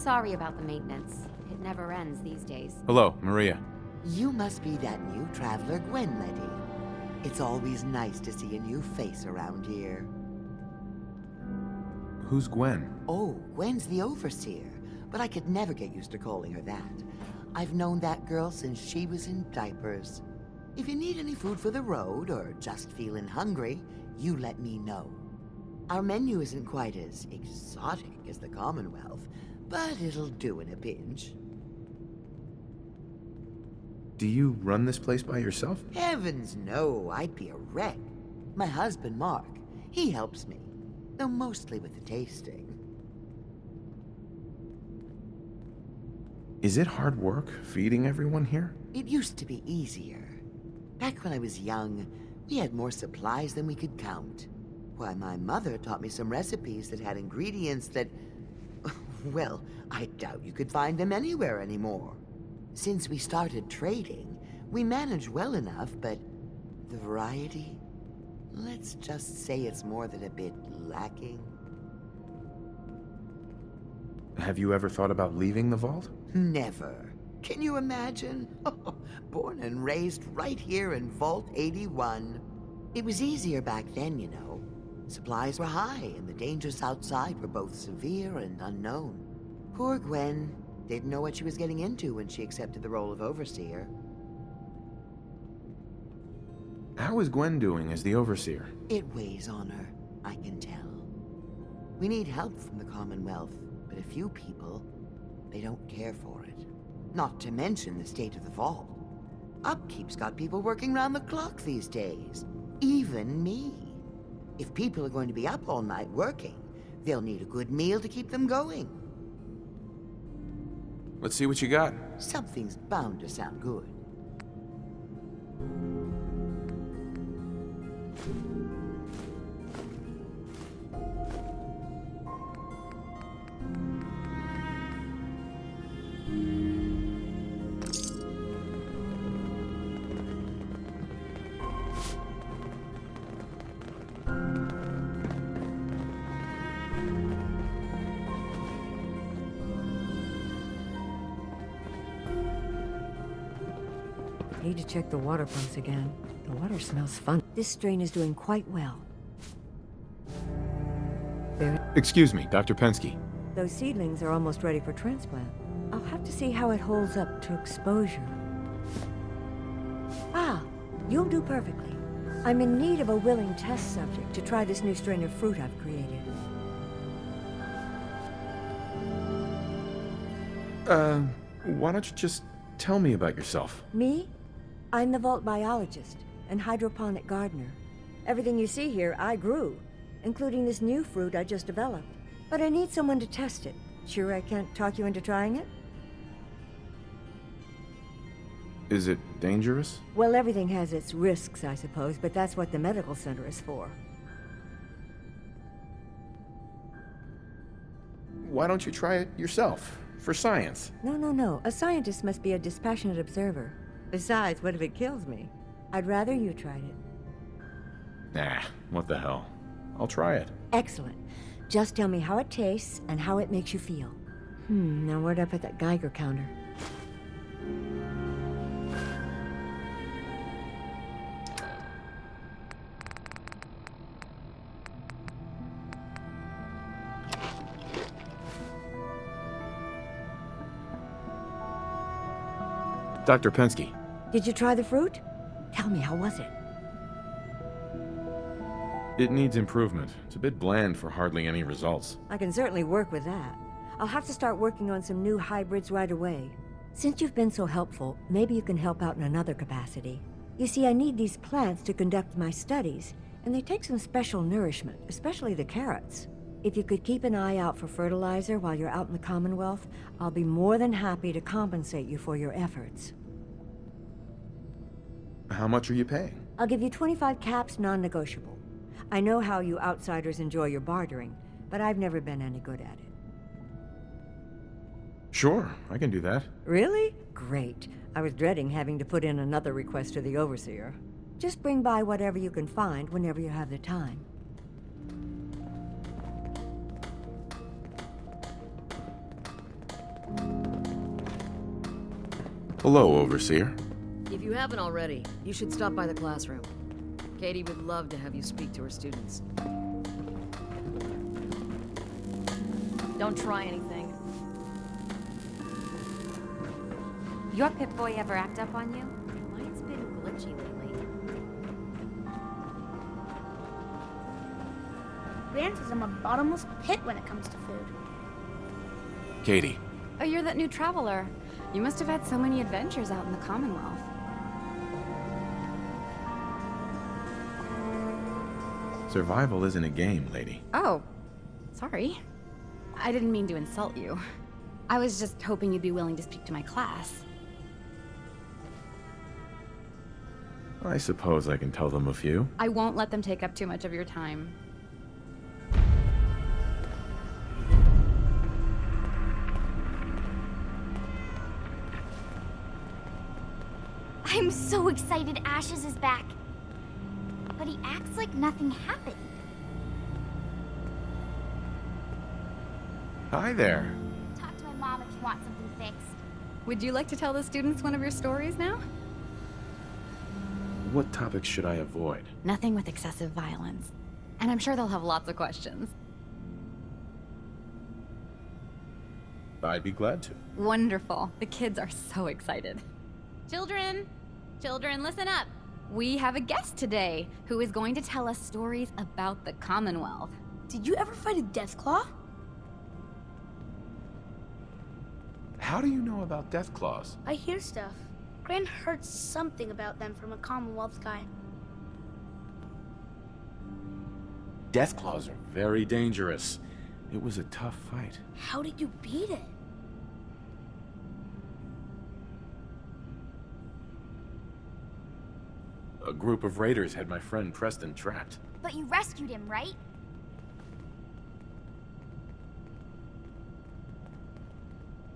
Sorry about the maintenance. It never ends these days. Hello, Maria. You must be that new traveler, Gwen Letty. It's always nice to see a new face around here. Who's Gwen? Oh, Gwen's the Overseer, but I could never get used to calling her that. I've known that girl since she was in diapers. If you need any food for the road, or just feeling hungry, you let me know. Our menu isn't quite as exotic as the Commonwealth, but it'll do in a pinch. Do you run this place by yourself? Heavens no, I'd be a wreck. My husband, Mark, he helps me, though mostly with the tasting. Is it hard work feeding everyone here? It used to be easier. Back when I was young, we had more supplies than we could count. Why, my mother taught me some recipes that had ingredients that... well, I doubt you could find them anywhere anymore. Since we started trading, we managed well enough, but the variety? Let's just say it's more than a bit lacking. Have you ever thought about leaving the vault? Never. Can you imagine? Born and raised right here in Vault 81. It was easier back then, you know. Supplies were high, and the dangers outside were both severe and unknown. Poor Gwen didn't know what she was getting into when she accepted the role of Overseer. How is Gwen doing as the Overseer? It weighs on her, I can tell. We need help from the Commonwealth, but a few people, they don't care for it. Not to mention the state of the vault. Upkeep's got people working round the clock these days. Even me. If people are going to be up all night working, they'll need a good meal to keep them going. Let's see what you got. Something's bound to sound good. Need to check the water pumps again. The water smells fun. This strain is doing quite well. Excuse me, Dr. Pensky. Those seedlings are almost ready for transplant. I'll have to see how it holds up to exposure. Ah, you'll do perfectly. I'm in need of a willing test subject to try this new strain of fruit I've created. Why don't you just tell me about yourself? Me? I'm the vault biologist and hydroponic gardener. Everything you see here, I grew, including this new fruit I just developed. But I need someone to test it. Sure I can't talk you into trying it? Is it dangerous? Well, everything has its risks, I suppose, but that's what the medical center is for. Why don't you try it yourself, for science? No. A scientist must be a dispassionate observer. Besides, what if it kills me? I'd rather you tried it. Nah, what the hell. I'll try it. Excellent. Just tell me how it tastes and how it makes you feel. Now where'd I put that Geiger counter? Dr. Pensky. Did you try the fruit? Tell me, how was it? It needs improvement. It's a bit bland for hardly any results. I can certainly work with that. I'll have to start working on some new hybrids right away. Since you've been so helpful, maybe you can help out in another capacity. You see, I need these plants to conduct my studies, and they take some special nourishment, especially the carrots. If you could keep an eye out for fertilizer while you're out in the Commonwealth, I'll be more than happy to compensate you for your efforts. How much are you paying? I'll give you 25 caps, non-negotiable. I know how you outsiders enjoy your bartering, but I've never been any good at it. Sure, I can do that. Really? Great. I was dreading having to put in another request to the Overseer. Just bring by whatever you can find whenever you have the time. Hello, Overseer. If you haven't already, you should stop by the classroom. Katie would love to have you speak to her students. Don't try anything. Your Pip-Boy ever act up on you? Mine's been glitchy lately. Grant says I'm a bottomless pit when it comes to food. Katie, Oh, you're that new traveler. You must have had so many adventures out in the Commonwealth. survival isn't a game, lady. Oh, sorry. I didn't mean to insult you. I was just hoping you'd be willing to speak to my class. I suppose I can tell them a few. I won't let them take up too much of your time. I'm so excited Ashes is back. But he acts like nothing happened. Hi there. Talk to my mom if you want something fixed. Would you like to tell the students one of your stories now? What topics should I avoid? Nothing with excessive violence. And I'm sure they'll have lots of questions. I'd be glad to. Wonderful. The kids are so excited. Children, listen up. We have a guest today who is going to tell us stories about the Commonwealth. Did you ever fight a Deathclaw? How do you know about Deathclaws? I hear stuff. Grant heard something about them from a Commonwealth guy. Deathclaws are very dangerous. It was a tough fight. How did you beat it? A group of raiders had my friend Preston trapped. But you rescued him, right?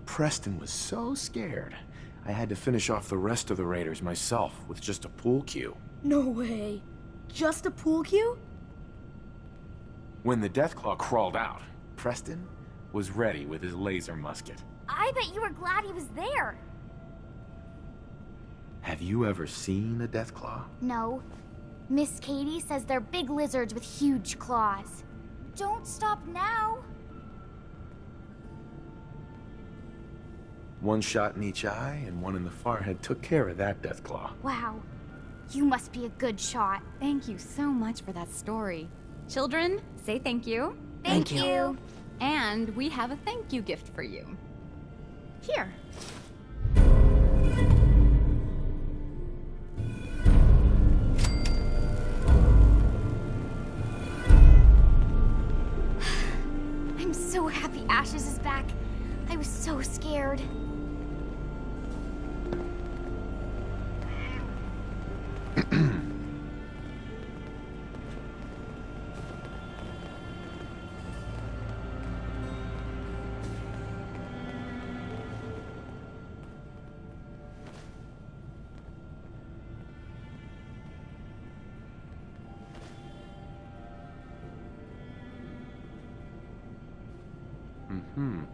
Preston was so scared. I had to finish off the rest of the raiders myself with just a pool cue. No way. Just a pool cue? When the Deathclaw crawled out, Preston was ready with his laser musket. I bet you were glad he was there. Have you ever seen a Deathclaw? No. Miss Katie says they're big lizards with huge claws. Don't stop now. One shot in each eye and one in the forehead took care of that Deathclaw. Wow. You must be a good shot. Thank you so much for that story. Children, say thank you. Thank you. And we have a thank you gift for you. Here. I'm so happy Ashes is back. I was so scared. Mm-hmm.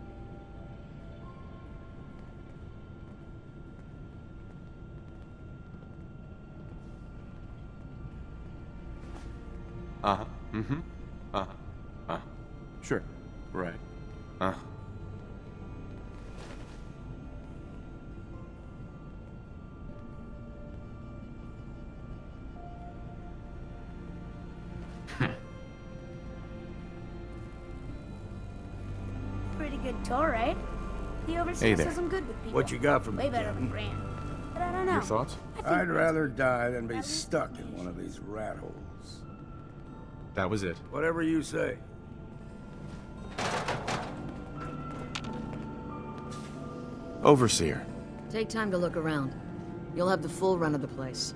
Uh-huh. Mm-hmm. Uh-huh. Uh-huh. Sure. Right. Uh-huh. Pretty good tour, right? The overseer Hey there. says I'm good with people. What you got for me, Way better Captain? than Grant. But I don't know. Your thoughts? I'd rather die than be stuck in one of these rat holes. That was it. Whatever you say. Overseer. Take time to look around. You'll have the full run of the place.